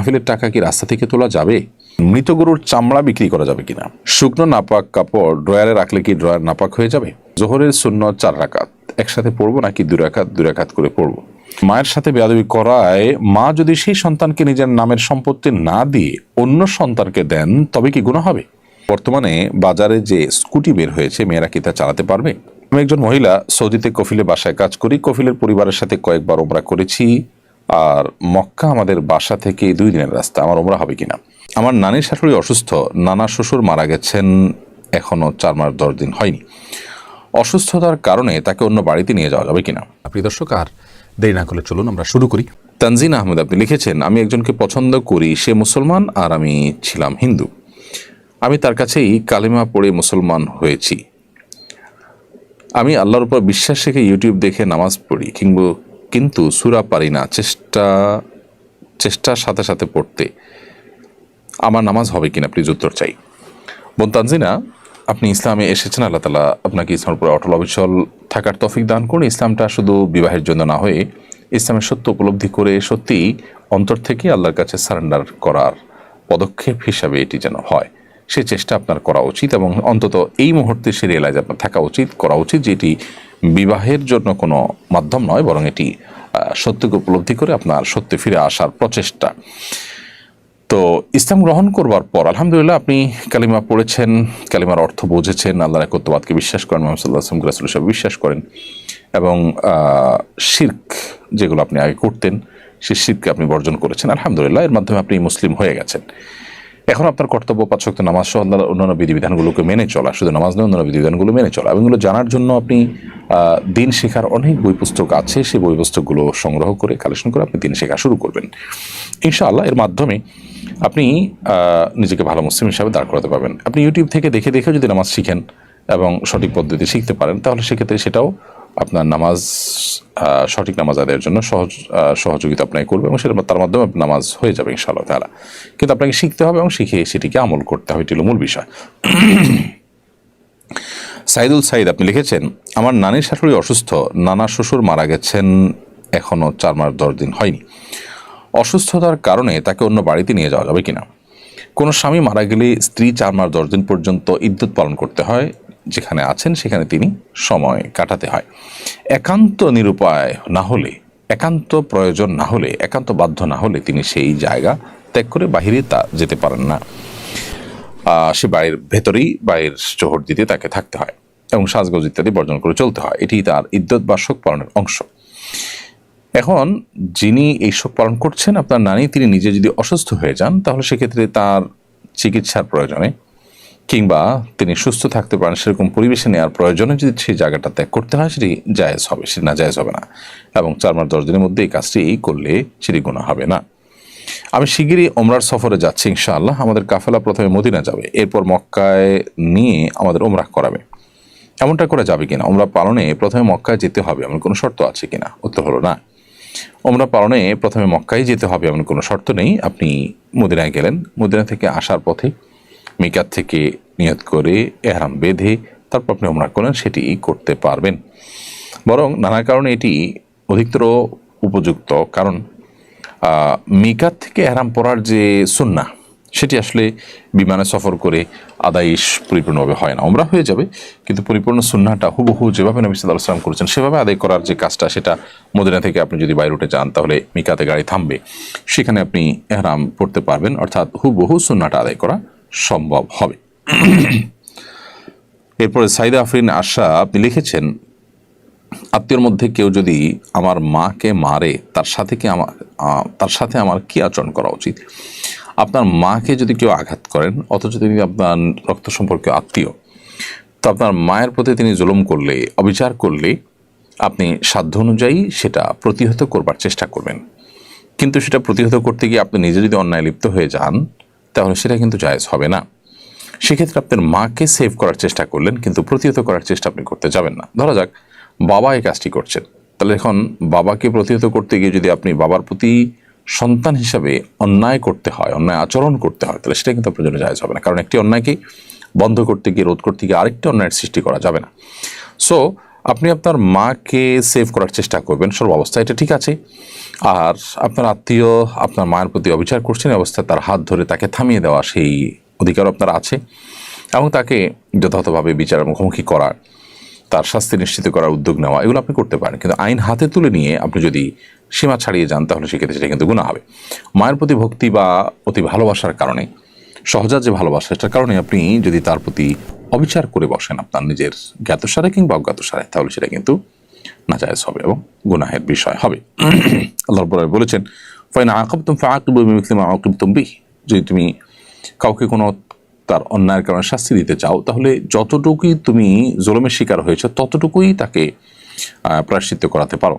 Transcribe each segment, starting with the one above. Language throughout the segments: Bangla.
মাহফিলের টাকা কি রাস্তা থেকে তোলা যাবে? মৃত গরুর চামড়া বিক্রি করা যাবে কিনা? শুকনো নাপাক কাপড় ড্রয়ারে রাখলে কি ড্রয়ার নাপাক হয়ে যাবে? জোহরের সুন্নত 4 রাকাত একসাথে পড়বো নাকি 2 রাকাত করে পড়বো? মায়ের সাথে বেয়াদবি করায় মা যদি সেই সন্তানকে নিজের নামের সম্পত্তি না দিয়ে অন্য সন্তানকে দেন তবে কি গুনাহ হবে? বর্তমানে বাজারে যে স্কুটি বের হয়েছে, মেয়েরা কি তা চালাতে পারবে? আমি একজন মহিলা, সৌদিতে কফিলে বাসায় কাজ করি। কফিলের পরিবারের সাথে কয়েকবার ওমরা করেছি, আর মক্কা আমাদের বাসা থেকে 2 দিনের রাস্তা। আমার ওমরা হবে কিনা? আমার নানির শাশুড়ি অসুস্থ, নানা শ্বশুর মারা গেছেন, এখনো 4 মাস 10 দিন হয়নি। অসুস্থতার কারণে তাকে অন্য বাড়িতে নিয়ে যাওয়া যাবে কিনা? প্রিয় দর্শক, আর দেরি না করে চলুন আমরা শুরু করি। তানজিন আহমেদ আপনি লিখেছেন, আমি একজনকে পছন্দ করি, সে মুসলমান আর আমি ছিলাম হিন্দু। আমি তার কাছেই কালিমা পড়ে মুসলমান হয়েছি। আমি আল্লাহর উপর বিশ্বাস রেখে ইউটিউব দেখে নামাজ পড়ি, কিন্তু সূরা পারি না। চেষ্টার সাথে সাথে পড়তে আমার নামাজ হবে কিনা প্লিজ উত্তর চাই। বোন তানজিনা, আপনি ইসলামে এসেছেন, আল্লাহ তাআলা আপনাকে ইসলামের উপরে অটল অবিচল থাকার তৌফিক দান করুন। ইসলামটা শুধু বিবাহের জন্য না হয়ে ইসলামের সত্য উপলব্ধি করে সত্যি অন্তর থেকে আল্লাহর কাছে সারেন্ডার করার পদক্ষেপ হিসাবে এটি যেন হয়, সে চেষ্টা আপনার করা উচিত। এবং অন্তত এই মুহূর্তে সে রিয়েলাইজ আপনার করা উচিত যে এটি বিবাহের জন্য কোনো মাধ্যম নয়, বরং এটি সত্যকে উপলব্ধি করে আপনার সত্যে ফিরে আসার প্রচেষ্টা। তো ইসলাম গ্রহণ করবার পর আলহামদুলিল্লাহ আপনি কালিমা পড়েছেন, কালিমার অর্থ বুঝেছেন, আল্লাহর একত্ববাদকে বিশ্বাস করেন, মুহাম্মদ সাল্লাল্লাহু আলাইহি ওয়াসাল্লাম রাসূল হিসেবে বিশ্বাস করেন, এবং শিরক যেগুলো আপনি আগে করতেন সেই শিরককে আপনি বর্জন করেছেন। আলহামদুলিল্লাহ, এর মাধ্যমে আপনি মুসলিম হয়ে গেছেন। এখন আপনার কর্তব্য 5 ওয়াক্ত নামাজ সহ অন্যান্য বিধিবিধানগুলোকে মেনে চলা, শুধু নামাজ নয় অন্যান্য বিধিবিধানগুলো মেনে চলা, এবং এগুলো জানার জন্য আপনি দিন শেখার অনেক বই পুস্তক আছে, সেই বই পুস্তকগুলো সংগ্রহ করে কালেকশন করে আপনি দিন শেখা শুরু করবেন ইনশাআল্লাহ। এর মাধ্যমে আপনি নিজেকে ভালো মুসলিম হিসাবে দাঁড় করাতে পারবেন। আপনি ইউটিউব থেকে দেখে দেখেও যদি নামাজ শিখেন এবং সঠিক পদ্ধতি শিখতে পারেন, তাহলে সেক্ষেত্রে সেটাও আপনার নামাজ সঠিক নামাজ আদায়ের জন্য সহযোগিতা আপনাকে করবে, এবং সেটা তার মাধ্যমে নামাজ হয়ে যাবে ইনশাআল্লাহ তাআলা। কিন্তু আপনাকে শিখতে হবে এবং শিখে সেটিকে আমল করতে হবে, এটি হলো মূল বিষয়। সাইদুল সাইদ আপনি লিখেছেন, আমার নানির শাশুড়ি অসুস্থ, নানা শ্বশুর মারা গেছেন, এখনো 4 মাস 10 দিন হয়নি। অসুস্থতার কারণে তাকে অন্য বাড়িতে নিয়ে যাওয়া যাবে কিনা? কোনো স্বামী মারা গেলে স্ত্রী 4 মাস 10 দিন পর্যন্ত ইদ্যত পালন করতে হয়, যেখানে আছেন সেখানে তিনি সময় কাটাতে হয়। একান্ত নিরুপায় না হলে, একান্ত প্রয়োজন না হলে, একান্ত বাধ্য না হলে তিনি সেই জায়গা ত্যাগ করে বাহিরে যেতে পারেন না। সে বাড়ির ভেতরেই বাইরের চোহর দিতে তাকে থাকতে হয় এবং সাজগোজ ইত্যাদি বর্জন করে চলতে হয়। এটি তার ইদ্যত বা শোক পালনের অংশ। এখন যিনি এই শোক পালন করছেন, আপনার নানি, তিনি নিজে যদি অসুস্থ হয়ে যান, তাহলে সেক্ষেত্রে তার চিকিৎসার প্রয়োজনে কিংবা তিনি সুস্থ থাকতে পারেন সেরকম পরিবেশে নেওয়ার প্রয়োজনে যদি সেই জায়গাটা ত্যাগ করতে হয়, সেটি জায়েজ হবে, সেটি না জায়েজ হবে না। এবং 4 মাস 10 দিনের মধ্যে এই কাজটি করলে সেটি গুনাহ হবে না। আমি শিগগিরই ওমরার সফরে যাচ্ছি ইনশাআল্লাহ। আমাদের কাফেলা প্রথমে মদিনা যাবে, এরপর মক্কায় নিয়ে আমাদের ওমরাহ করাবে। এমনটা করে যাবে কিনা? ওমরা পালনে প্রথমে মক্কায় যেতে হবে এমন কোনো শর্ত আছে কিনা? উত্তর হলো না। ওমরা পালনে প্রথমে মক্কায় যেতে হবে এমন কোনো শর্ত নেই। আপনি মদিনায় গেলেন, মদিনা থেকে আসার পথে মিকাত থেকে নিয়ত করে ইহরাম বেঁধে তারপর আপনি ওমরা করলেন, সেটি করতে পারবেন। বরং নানা কারণে এটি অধিকতর উপযুক্ত, কারণ মিকাত থেকে ইহরাম পরার যে সুন্নাহ, সেটি আসলে বিমানে সফর করে আদায় পরিপূর্ণভাবে হয় না। ওমরা হয়ে যাবে, কিন্তু পরিপূর্ণ সুন্নাহটা হুবহু যেভাবে নবী সাল্লাল্লাহু আলাইহি ওয়াসাল্লাম করেছেন সেভাবে আদায় করার যে কাজটা, সেটা মদিনা থেকে আপনি যদি বাই রুটে যান, তাহলে মিকাতে গাড়ি থামবে, সেখানে আপনি ইহরাম পড়তে পারবেন, অর্থাৎ হুবহু সুন্নাহটা আদায় করা সম্ভব হবে। এরপরে সাইদা আফরিন আশা আপনি লিখেছেন, আত্মীয়র মধ্যে কেউ যদি আমার মাকে মারে, তার সাথে আমার কি আচরণ করা উচিত? আপনার মাকে যদি কেউ আঘাত করেন, অথচ তিনি আপনার রক্ত সম্পর্কীয় আত্মীয়, তো আপনার মায়ের প্রতি তিনি জুলুম করলে, অবিচার করলে, আপনি সাধ্য অনুযায়ী সেটা প্রতিহত করবার চেষ্টা করবেন। কিন্তু সেটা প্রতিহত করতে গিয়ে আপনি নিজে যদি অন্যায় লিপ্ত হয়ে যান, তাহলে সেটা কিন্তু জায়েজ হবে না। সেক্ষেত্রে আপনার মাকে সেভ করার চেষ্টা করলেন, কিন্তু প্রতিহত করার চেষ্টা আপনি করতে যাবেন না। ধরা যাক বাবা এই কাজটি করছেন, তাহলে এখন বাবাকে প্রতিহত করতে গিয়ে যদি আপনি বাবার প্রতি সন্তান হিসাবে অন্যায় করতে হয়, অন্যায় আচরণ করতে হয়, তাহলে সেটা কিন্তু আপনার জন্য জায়েজ হবে না। কারণ একটি অন্যায়কে বন্ধ করতে গিয়ে, রোধ করতে গিয়ে আরেকটি অন্যায়ের সৃষ্টি করা যাবে না। সো আপনি আপনার মাকে সেভ করার চেষ্টা করবেন সর্বাবস্থায়, এটা ঠিক আছে। আর আপনার আত্মীয় আপনার মায়ের প্রতি অবিচার করছেন, এই অবস্থায় তার হাত ধরে তাকে থামিয়ে দেওয়া সেই অধিকার আপনার আছে, এবং তাকে যথাযথভাবে বিচারের মুখোমুখি করার, তার শাস্তি নিশ্চিত করার উদ্যোগ নেওয়া, এগুলো আপনি করতে পারেন। কিন্তু আইন হাতে তুলে নিয়ে আপনি যদি সীমা ছাড়িয়ে যান, তাহলে সেক্ষেত্রে সেটা কিন্তু গুনাহ হবে। মায়ের প্রতি ভক্তি বা অতি ভালোবাসার কারণে, সহজাত যে ভালোবাসা, সেটার কারণে আপনি যদি তার প্রতি অবিচার করে বসেন আপনার নিজের জ্ঞাতসারে কিংবা অজ্ঞাতসারে, তাহলে সেটা কিন্তু নাজায়েজ হবে এবং গুনাহের বিষয় হবে। আল্লাহ রাব্বুল আলামিন বলেছেন, ফাইন আকাবতুম ফাআকিবু বিমিসলি মা আকিবতুম বিহি, যদি তুমি কাউকে কোনো তার অন্যায়ের কারণে শাস্তি দিতে চাও, তাহলে যতটুকুই তুমি জুলুমের শিকার হয়েছে ততটুকুই তাকে প্রায়শ্চিত্ত করাতে পারো,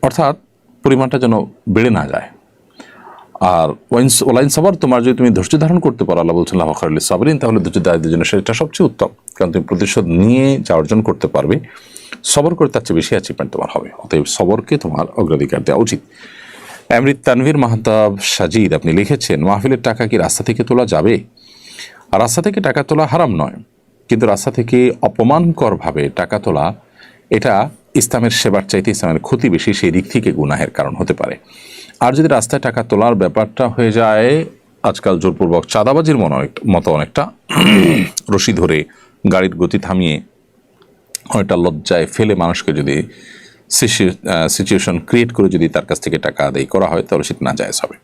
অর্থাৎ পরিমাণটা যেন বেড়ে না যায়। আর ওয়ালাইন সাবার, তোমার যদি তুমি ধৈর্য ধারণ করতে পারো, আল্লাহ বলছেন লাহু খায়রুল লিস-সাবিরিন, তাহলে ধৈর্যধারীদের জন্য সেটা সবচেয়ে উত্তম, কারণ তুমি প্রতিশোধ নিয়ে যা অর্জন করতে পারবে, সবর করে তার চেয়ে বেশি অ্যাচিভমেন্ট তোমার হবে। অতএব সবরকে তোমার অগ্রাধিকার দেওয়া উচিত। এমরিত তানভীর মাহতাব সাজিদ আপনি লিখেছেন, মাহফিলের টাকা কি রাস্তা থেকে তোলা যাবে? আর রাস্তা থেকে টাকা তোলা হারাম নয়, কিন্তু রাস্তা থেকে অপমানকরভাবে টাকা তোলা, এটা ইসলামের সেবার চাইতে ইসলামের ক্ষতি বেশি, সেই দিক থেকে গুনাহের কারণ হতে পারে। আর যদি রাস্তায় টাকা তোলার ব্যাপারটা হয়ে যায় আজকাল জোরপূর্বক চাঁদাবাজির মতো, অনেকটা রশি ধরে গাড়ির গতি থামিয়ে অনেকটা লজ্জায় ফেলে মানুষকে যদি সিচুয়েশন ক্রিয়েট করে যদি তার কাছ থেকে টাকা আদায় করা হয়, তাহলে সেটা নাজায়েজ হবে।